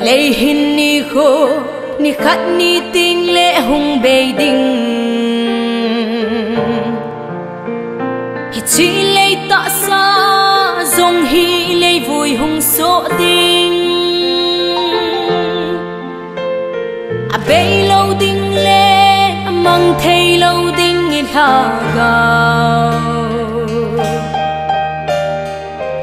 lei hin ni kho ni khat ni ting le hung be ding hi chi lei ta sa zong hi lei vui hung so ding a be lo ding le mang thei lo ding in ha gao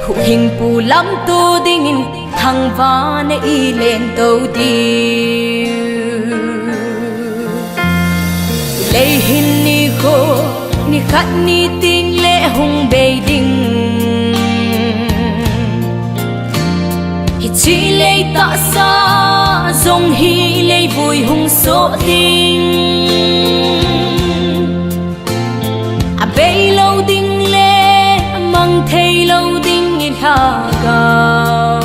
hu hình pu lam tu ding in thăng va ne y lên tàu đi lei hin ni kho ni khat ni ting le hung be ding hi chi lei ta sa zong hi lei vui hung so ding a be lo ding le mang thei lo ding in ha gao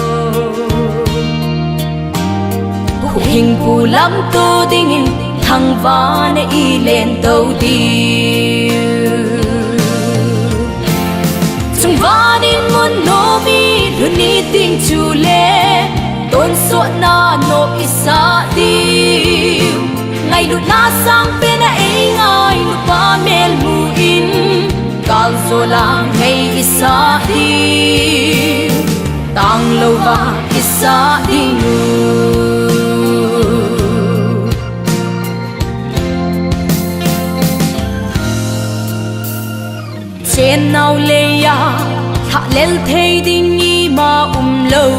hình phù lắm tô ding in thăng va ne y lên tàu đi chung va din mun no mi lu ni ting chu le tôn so na no isa đi ngày lu na sang pe na e ngai lu pa mel mu in kal zo la ngày isa đi tang lo va isa đi trên nào lê ya thả lên thấy đinh nghi mà lâu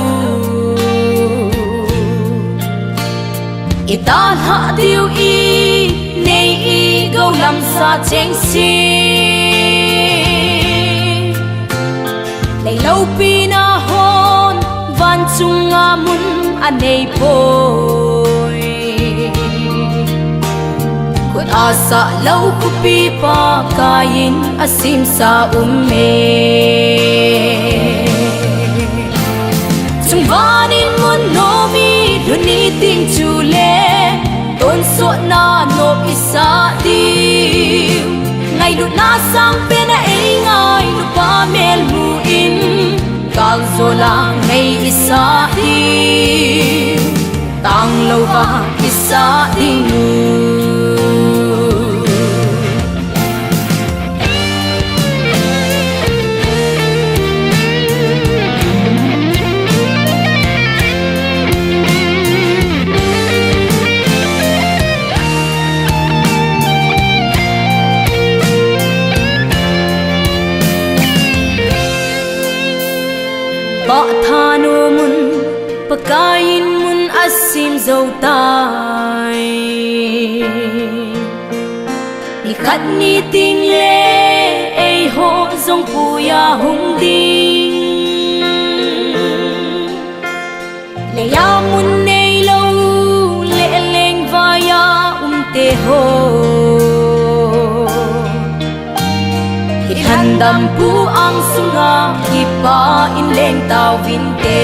ít ta hạ tiêu y nay y gâu làm xa chén xì lấy lâu pi na hôn van chung nga mun anh nay bôi asa lau kupi pa kain asim sa chung vanin mun no mi luni ting chu le tôn so na no isa di ngày lu na sang pe na e ngai lu pa mel mu in kal zo la ngày isa di tang lo va isa di ba tha no mun pakain mun asim zo tai ni khat ni ting le ei ho zong pu ya hung ding le ya mun nei lo le leng va ya te ho handam pu ang sunga ipa in leng tao vinte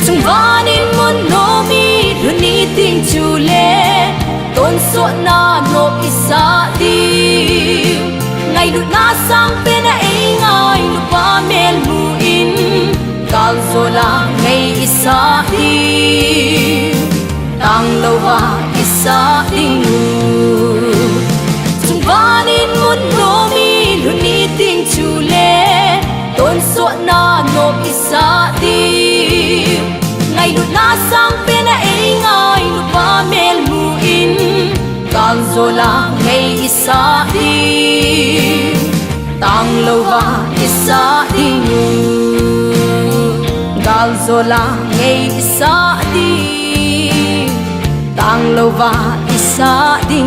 chung vanin mun no mi luni ting chu le tôn so na no isa di ngày lu na sang pe na e ngai lu pa mel mu in kal zo la ngày isa di tang lo wa isa ding vanin mun no mi luni ting chu le tôn so na no isa di ngày lu na sang pe na e ngai lu pa mel mu in kal zo la ngày isa di tang lo va isa di kal zo la ngày isa di tang lo va isa di